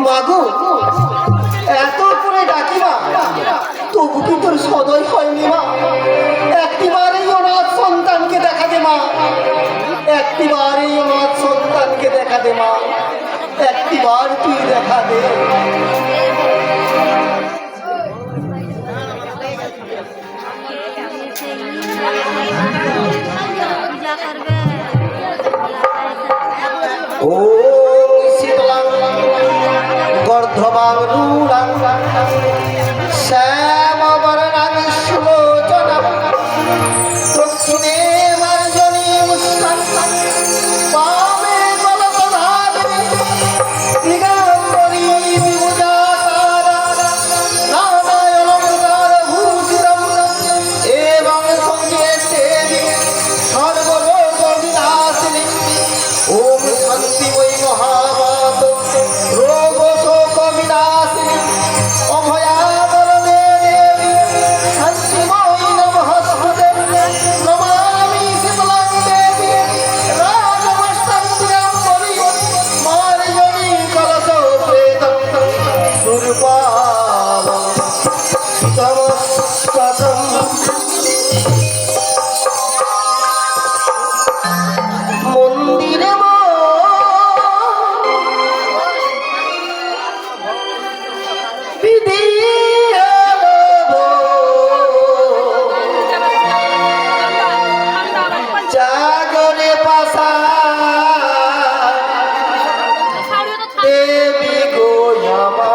মাগো এত করে ডাকি মা, তবু কি তোর সদয় হয়নি মা? একটিবার এই অনাথ সন্তানকে দেখা দে মা, একটিবার এই অনাথ সন্তানকে দেখা দে মা, একটিবার তুই দেখা দে। ও শীতলাং গর্ধবাং রূঢ়াং শ্যামবর্ণাং সুলোচনাং দক্ষিণে মার্জনী মুষ্টাং বামে জলপ্রধারিণী দিগম্বরী বিভুজাকারা নানায়লঙ্কার ভূষিতং এবং সঙ্গে দেবী সর্বলোক বিনাশিনী। ওম শান্তিময়ী মহামাত রোগ শোক বিনাশিনী অভয়াবরদে দেবী শান্তিময়ী নমস্তুতে। নমামি শীতলাং দেবী রাজমস্তকাম্বরী মার্জনী কলশ প্রেতং দুর্বাণং তমস্ততম। মন্দিরে জাগরে পাশা দেবী গোয়ামা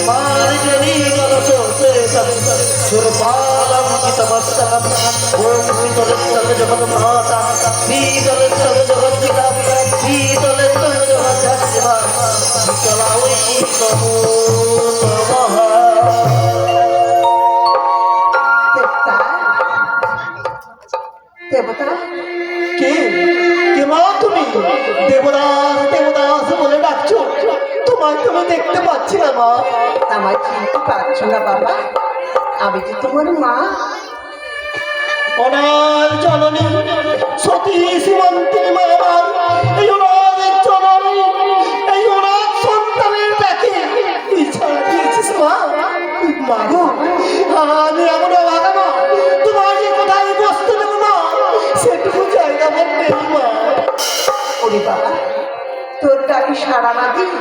মার্জনী কলশ সুরপালম গীতমস্তকম ওম শীতলেশ্বর জগন্নাথ শীতলেশ্বর জগদ্দিকা শীতলেশ্বর জগদ্ধাত্রিমা শীতলাওই নমো নমঃ। দেবতা কে কে মা তুমি? দেবদাস দেবদাস বলে ডাকছো, তোমায় তুমি দেখতে পাচ্ছি না মা। আমায় চিনতে পারছো না বাবা? আমি যে তোমার মা। অনার জননী সতী সীমন্তিনী মা আমার এই অনাথের জননী, এই অনাথ সন্তানের ডাকে তুই ছাড়া দিয়েছিস মা। মা গো, আমি এমন অভাগা মা, তোমার যে কোথায় বসতে দেবো মা সেটুকু জায়গা আমার নেই মা। ওরে বাবা, তোর ডাকে সাড়া না দিই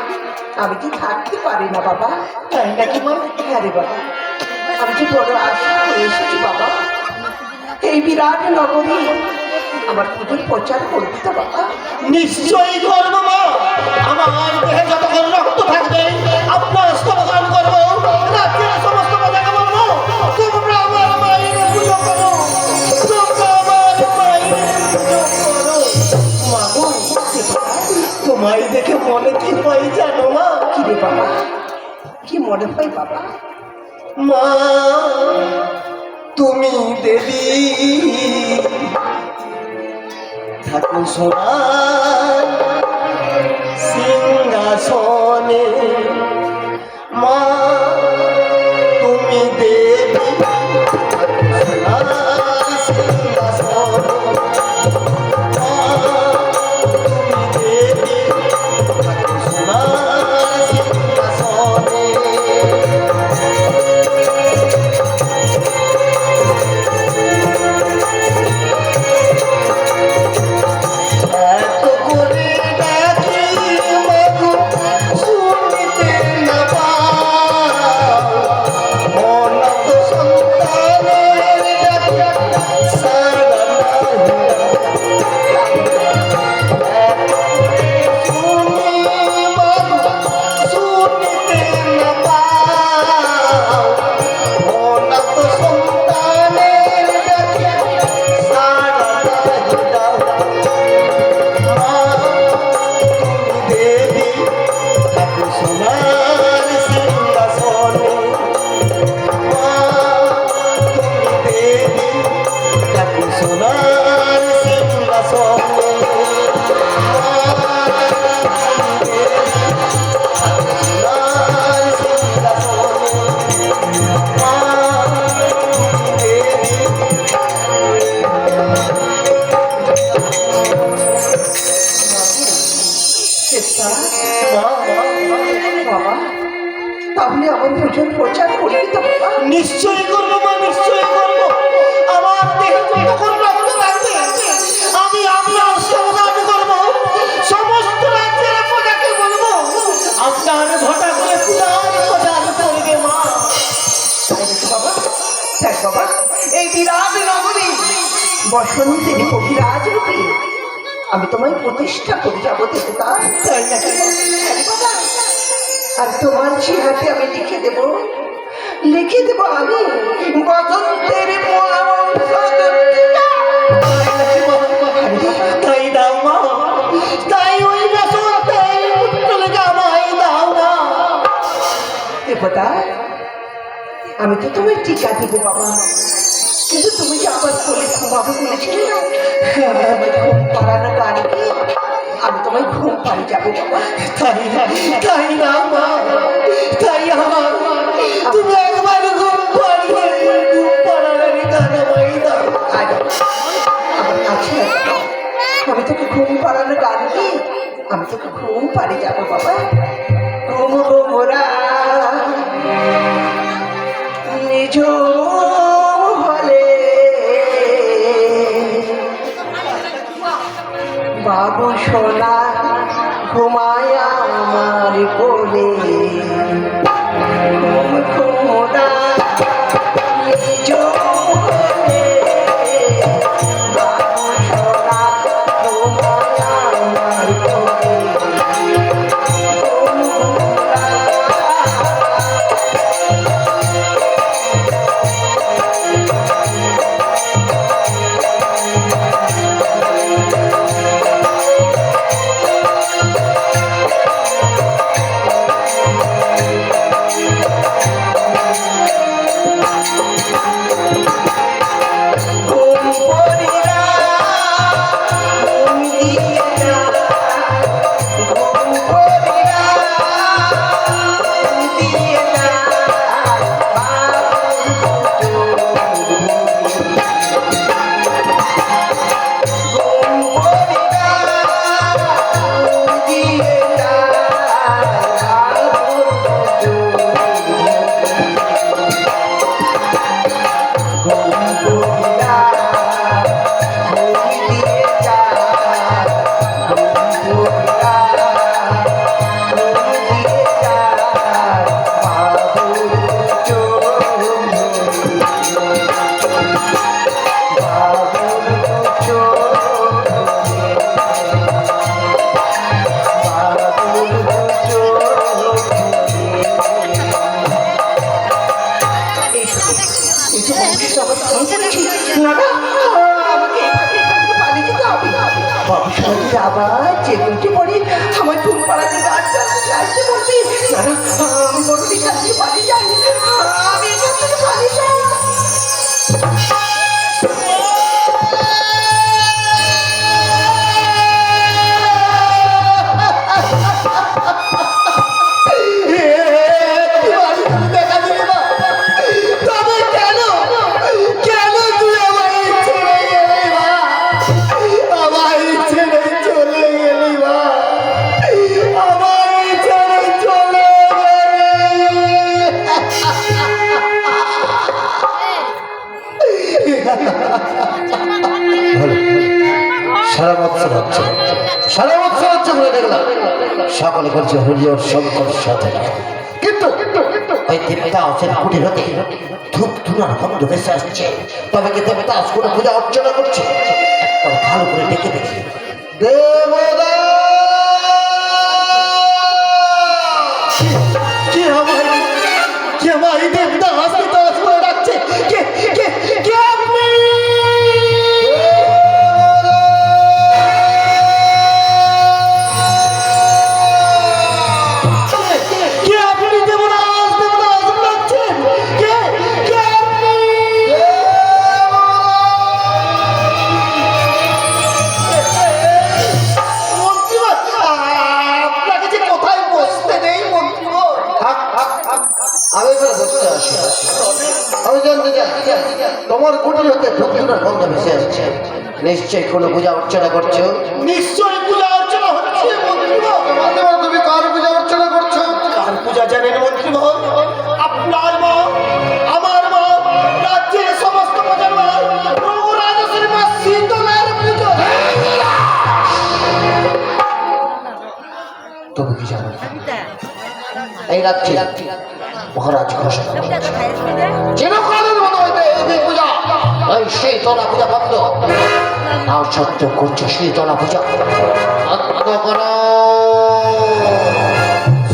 আমি কি থাকতে পারি না বাবা। তাই নাকি মা? হ্যাঁ রে বাবা, আমি যে বড় আশা করে এসেছি বাবা, এই বিরাট নগরী আমার পুজোর প্রচার করবি তো বাবা? নিশ্চয়ই করব মা। আমার দেহে যতক্ষণ রক্ত থাকবে আপনার স্তবগান করব, রাজ্যের সমস্ত প্রজাকে বলবো তোমরা আমার মায়ের পুজো করো, তোমরা আমার মায়ের পুজো করো। মা গো, তোমায় দেখে মনে কি হয় জানো মা? কি রে বাবা, কি মনে হয় বাবা? মা তুমি দেবী থাকো সোনার সিংহাসনে, মা তুমি দেবী থাকো সোনার সিংহাসনে, মা তুমি দেবী থাকো সোনার সিংহাসনে। এত করে ডাকি মাগো শুনতে না পাও, অনাথ সন্তানের ডাকি সাড়া নাই। এত করে শুনি মাগো শুনতে না পাও, অনাথ সন্তানের ডাকি সাড়া নাই দাও। মা তুমি দেবী থাকো সোনার সিংহাসনে, মা তুমি দেবী থাকো সোনার সিংহাসনে, মা তুমি দেবী থাকো সোনার সিংহাসনে, মা তুমি চেষ্টা দেবী। বাবা, তাহলে আমার পুজোর প্রচার করবি তো বাবা? নিশ্চয়ই করবো মা, নিশ্চয়ই করবো। আমার দেহে যতক্ষণ রক্ত থাকবে আমি আপনার সমাধান করবো, সমস্ত রাজ্যের প্রজাকে বলবো আপনার ঘটা করে পূজার প্রচার করবে মা। তাই নাকি বাবা? দেখ বাবা, এই বিরাট নগরী বসন্তের কবিরাজ রূপে আমি তোমায় প্রতিষ্ঠা করে যাবো দেবতা। তাই নাকি মা? হ্যাঁ বাবা, আর তোমার চেহারাতে আমি লিখে দেব আমি বসন্তের তাই দাও মা, তাই ওই বসন্তের পুত্র জামাই দাও মা। দেবতা। আমি তো তোমায় টিকা দিব বাবা, কিন্তু তুমি যে আবার কোলে ঘুমাবে বলেছিলে না, আমি ঘুম পাড়ানো গান কি আমি তোমায় ঘুম পাড়ি যাবো বাবা। তাই না মা, তাই আমার তুমি একবার ঘুম পাড়িয়ে ঘুম পাড়ানোর গান আমায় দাও। আমার কাছে আয়। আমি তোকে ঘুম পাড়ানো গান কি আমি তোকে ঘুম পাড়ি যাবো বাবা। ঘুম গোমরা নিজ হলে বাবু সোনা ঘুমায় আমার কোলে, ঘুম ঘুমরা নিজ হলে বাবু সোনা ঘুমায় আমার কোলে, ঘুম ঘুমরা না না, আমাকে এখান থেকে পালিয়ে যেতে হবে। বাবু সাহেব আবার যে উঠে পড়ে আমার ঘুম পাড়াতে আসতে বলবি। না না, আমি বড় এখান থেকে পালিয়ে যাই, আমি এখান থেকে পালিয়ে যাই। সারা বছর হচ্ছে, সারা বছর হচ্ছে বলে দেখলাম সকলে করছে হরিহর শঙ্কর সাথে, কিন্তু ওই দেবদাসের কুটির হতে ধূপ ধুনার গন্ধ ভেসে আসছে। তবে কি দেবদাস কোনো পূজা অর্চনা করছে? ভালো করে ডেকে দেখি। দেবদা কে আমার দেবদাস দাস করে ডাকছে? কে কে কে আপনি? কে আপনি? দেবদাস দেবদাস ডাকছেন? কে কে আপনি? মন্ত্রীবর, আপনাকে যে কোথায় বসতে নেই মন্ত্রীবর। আমি এখানে বসতে আসি, আমি জানতে চাই তোমার কুটির হতে ধূপ ধুনার গন্ধ ভেসে আসছে, নিশ্চয়ই কোনো পূজা অর্চনা করছো। নিশ্চয়ই পূজা অর্চনা হচ্ছে মন্ত্রীবর। তুমি কার পূজা অর্চনা করছো? কার পূজা জানেন মন্ত্রীবর? আপনার মা, আমার মা, রাজ্যের সমস্ত প্রজার মা, প্রভু রাজশ্রী মা শীতলার পূজা। তবে কি জানো এই রাত্রি মহারাজ ঘোষণা চিরকালের মতো হইবে এই পূজা, ওই শীতলা পূজা বন্ধ। তাও সত্য করছে শীতলা পূজা বন্ধ করো,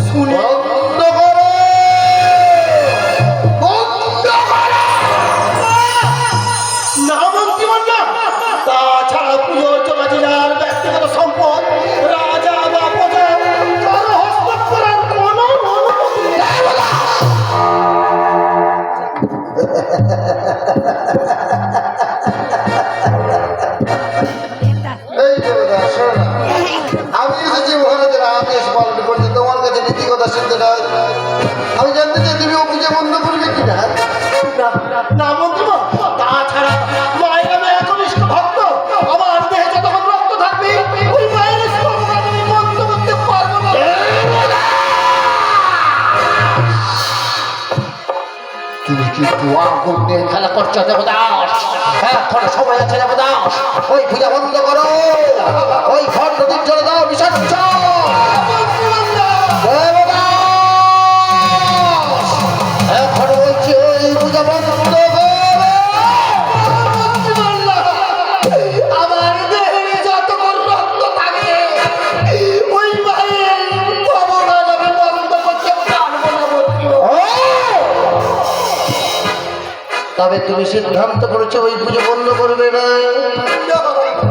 শুনে বন্ধ করো, বন্ধ করো। না মন্ত্রীবর না, তাছাড়া পুজো অর্চনা জেলার ব্যক্তিগত সম্পদ, রাজা বা প্রজা কারো হস্তক্ষেপ করার কোনো অনুমতি নেই। এই দেবদাস, শোনো না, আমি এসেছি মহারাজের আদেশ পালন করতে, তোমার কাছে নীতিকথা শুনতে নয়। আমি জানতে চাই তুমি ও পূজা বন্ধ করবে কিনা। না না মন্ত্রীবর, তাছাড়া মায়ের আমি একনিষ্ঠ ভক্ত, আমার দেহে যতক্ষণ রক্ত থাকবে ওই মায়ের স্তবক আমি বন্ধ করতে পারবো না। তুমি কিন্তু আগুন নিয়ে খেলা করছো দেবদাস, এখন সময় আছে দেবদাস, ওই পূজা বন্ধ করো, ওই ঘর নদীর জলে দাও বিসর্জন। দেবদাস, এখন বলছি ওই পূজা বন্ধ করো। আমার দেহে যতক্ষণ রক্ত থাকে ওই মায়ের স্তবক আমি বন্ধ করতে পারবো না মন্ত্রীবর। তবে তুমি সিদ্ধান্ত করেছো ওই পুজো বন্ধ করবে না।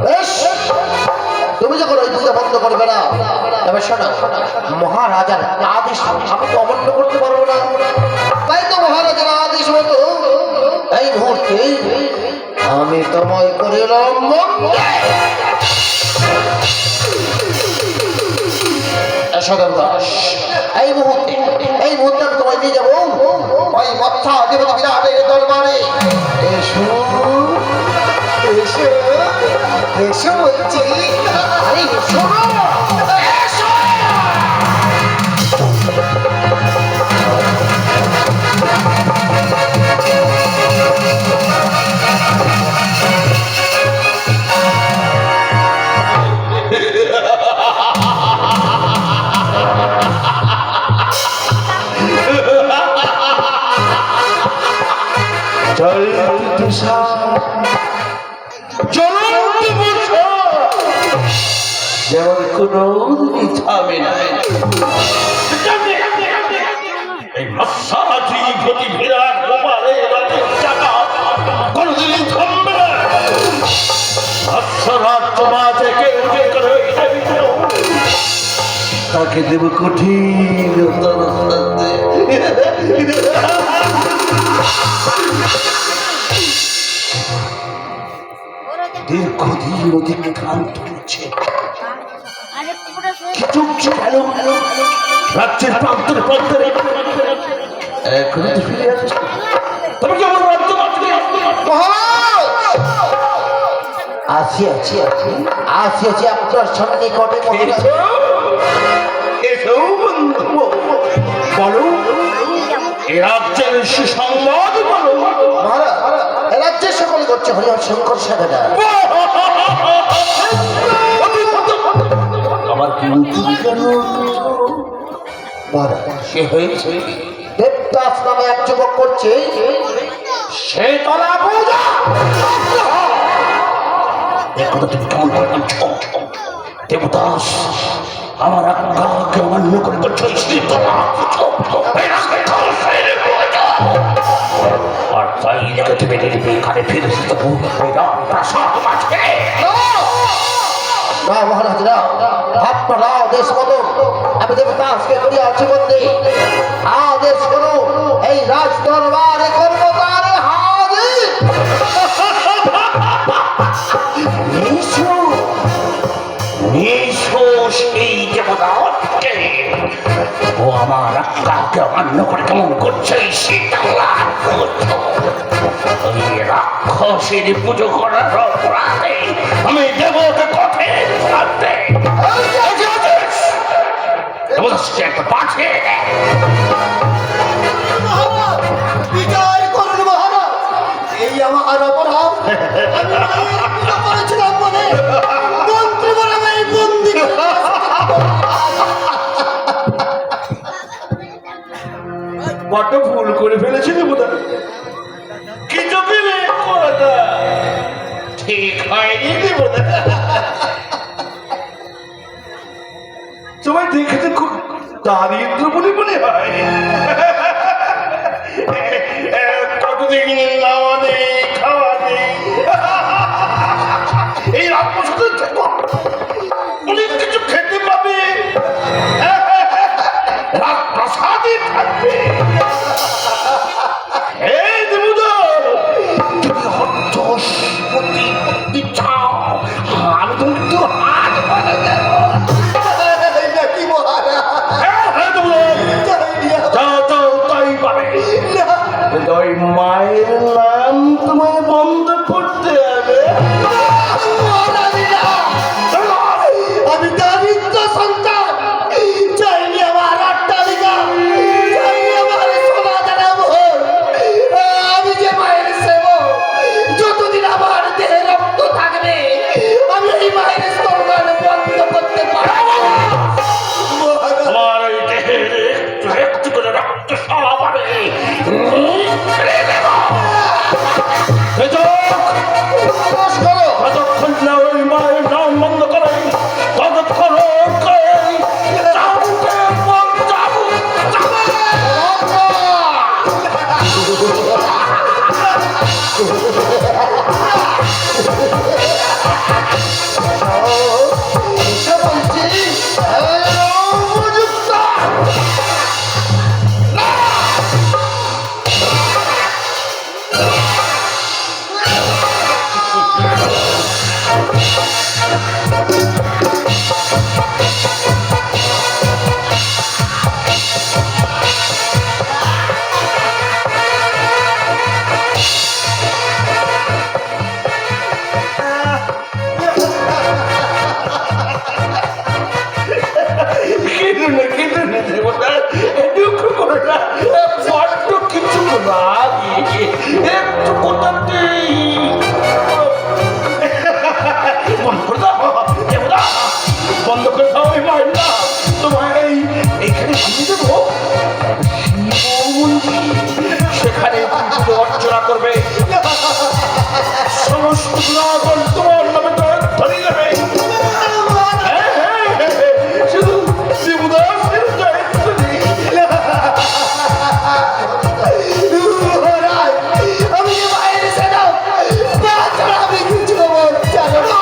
বেশ, তুমি যখন ওই পূজা বন্ধ করবে না, তবে শোনো, মহারাজার আদেশ আমি তো অমান্য করতে পারবো না। তাই তো মহারাজার আদেশ মতো এই মুহূর্তে আমি তোমায় করিলাম বন্দে। এসো দেবদাস, এই মুহূর্তে আমি তোমায় নিয়ে যাবো ওই মথা দেবতা বিরাটের দরবারে। এসো এসো এসো বলছি। আরে এসো না, এসো। যেমন কোনো থামে না, এই মশাটি গতি বিরাট গোপালের চাকা কোনদিনই থামবে না। মাঝে কেউ যে করে তাকে দেব কঠিন দীর্ঘদিন অতিক্রান্ত হয়েছে চুপচে গেল রাজ্যের প্রান্তরে প্রান্তরে এখনো তো ফিরে আসছে তবে কি আমার রাজ্য আসি আছি আছি আসি আছি আপনার সামনে কটে এসো বন্ধু বলো এ রাজ্যের সুসংবাদ বলো মহারাজ রাজ্যের সকলে করছে হরিহর শঙ্কর সাধনা আমার কি উচিত কেন মহারাজ সে হয়েছে দেবদাস নামে এক যুবক করছে সে তলা পূজা এ কথা তুমি কেমন করে বলছো দেবদাস আমার আজ্ঞাকে অমান্য করে করছো সেই তলা আর তাই দেখে তুমি দেখবে এখানে ফিরে এসেছো প্রাসাদ মাঝে না মহারাজ না আপনারা আদেশ করুন আমি দেবদাসকে করিয়া জীবন দিই আদেশ করুন এই রাজ দরবারে কর্মকারে হাজির সেই দেবতাকে ও আমার আজ্ঞাকে অমান্য করে কেমন করছে সেটা রাক্ষসের পুজো করার অপরাধে আমি দেবকে কথে পাঠিয়ে বিচার করুন মহারাজ এই আমার অপরাধ আমি মায়ের পূজা করেছিলাম বলে মন্ত্রী বলে আমি বন্দি বড্ড ভুল করে ফেলেছি দেবতা কিছু পেলে কথা ঠিক হয়নি দেবতা সবাই দেখেছে খুব দারিদ্র বলে মনে হয় কতদিন নাওয়া নেই খাওয়া নেই এই রাজপ্রসাদের অনেক কিছু খেতে পাবে রাজপ্রসাদই থাকবে এই দেবদার তুমি হত্যি চাও আমি তুমি তো হাত বাড়া দেব নাকি মহারাজ তাই পাবে ওই মায়ের নাম তোমায় বন্ধ করতে হবে আমি দারিদ্র সন্তান চাইনি আমার অট্টালিকা চাইনি আমার সোনা দানা মোহর আমি যে মায়ের সেবক যতদিন আমার দেহে রক্ত থাকবে আমি এই মায়ের স্তরগান বন্ধ করতে পারবো না। আমার ওই দেহের একটু একটু করে রক্ত সরা পাবে যতক্ষণ না ওই মায়ের নাম বন্ধ করে ততক্ষণ বন্ধ করে দাও এই মায়ের না তোমার এইখানে বানিয়ে দেবো শিব মন্দির সেখানে পুজো অর্চনা করবে সমস্ত গুণাগণ তোমার নামে ধরে যাবে শুধু শিবদাসের জয়ধ্বনি আমি যে মায়ের সেবক তাছাড়া আমি কিছু জানো না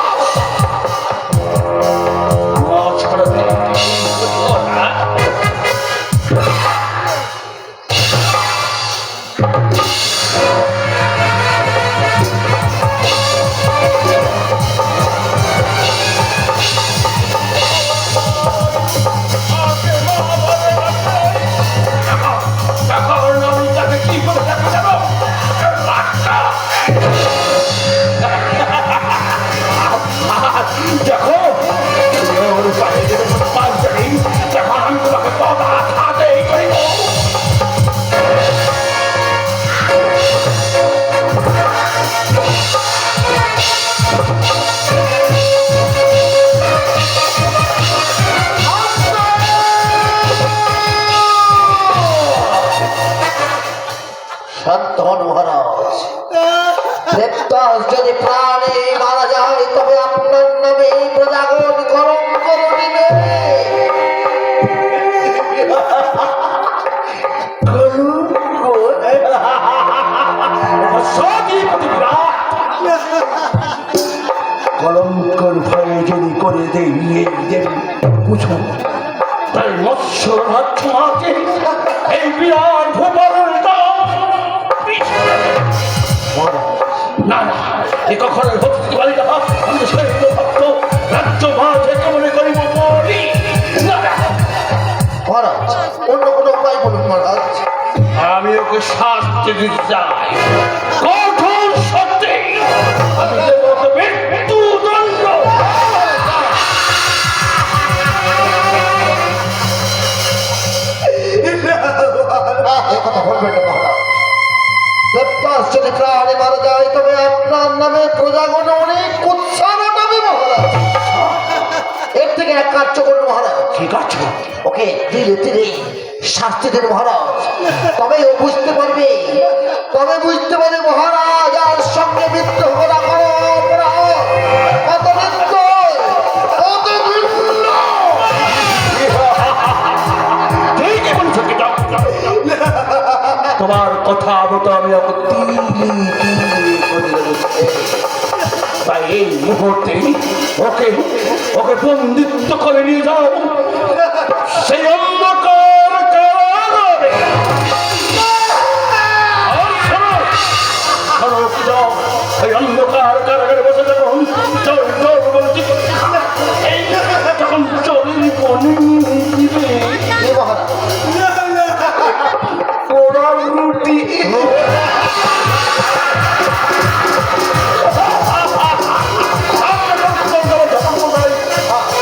শান্ত হন মহারাজ। দেবদাস যদি প্রাণে মারা যায় তবে আপনার নামে এই প্রজাগণ কলঙ্ক রটিবে। কলঙ্কর ভয়ে যদি করে দেই এই দেবী বুঝুন তাই মৎস্য রাজ্যমাকে এই বিরাট ভূপালের না না এ কখনো হতে পারি না। আমি সৈন্য ভক্ত রাজ্য মাঝে কেমন করিব বলি না না। মহারাজ অন্য কোনো উপায় বলুন মহারাজ। আমি ওকে শাস্তি দিতে চাই কঠোর সত্যি। আমি দেব ওকে মৃত্যুদণ্ড। এ কথা বলবেন না মহারাজ। দেবদাস যদি প্রাণে মারা যায় তবে আপনার নামে প্রজাগণ অনেক উৎসাহ নামে মহারাজ। এর থেকে এক কার্য করুন মহারাজ। ঠিক আছে ওকে ধীরে ধীরে শাস্তি দেন মহারাজ। তবে ও বুঝতে পারবে, তবে বুঝতে পারবে মহারাজ আর সঙ্গে মৃত্যু করা করো অপরাধ কত নির্দয়, কত ঘৃণ্য। ঠিকই বলছো কি যাও, যাও, যাও। তোমার কথা মতো আমি ওকে তিলি তিলি করে দেবো। তাই এই মুহূর্তে ওকে ওকে বন্দিত্ব করে নিয়ে যাও সেই অন্ধকার কারাগারে। আর শোনো, শোনো কি যাও এই অন্ধকার কারাগারে বসে যখন চল চল বলছি এই তখন চলি বনে দিবে এ মহারাজ পোড়া রুটি।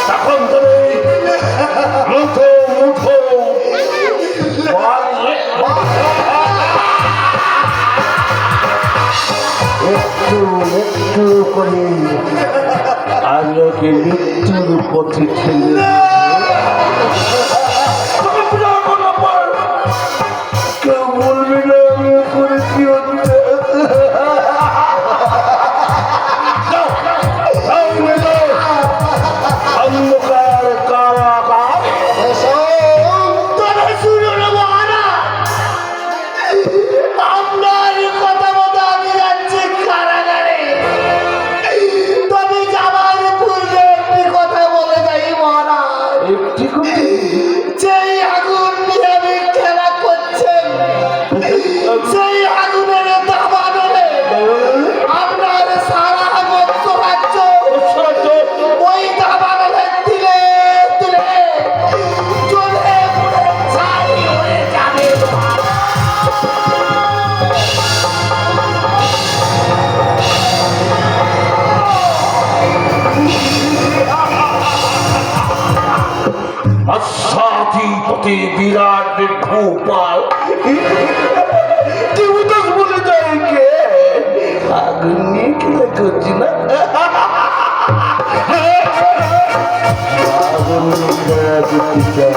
তখন তুমি মুঠো মুঠো একটু একটু করে আলোকে মৃত্যুর পথে ঠেলে কেউ বলবি না আমি করেছি অন্ধকার কারাগার। আপনার কথা মতো আমি যাচ্ছি কারাগারে। তবে যাবার পূর্বে একটি কথা বলে যাই মহারাজ। একটি করে যেই আগুন নিয়ে আমি খেলা করছেন সেই আগুনের দাবান হলে আপনার সারা মধ্য রাজ্য ওই দাবানলে দিলে দিলে চলে পুড়ে ছাই হয়ে যাবে। আস্থাধিপতি বিরাট ভূপাল দেবদাস বলে যায় কে আগুন নিয়ে খেলা করছি না। আগুন নিয়ে খেলা করতে চাই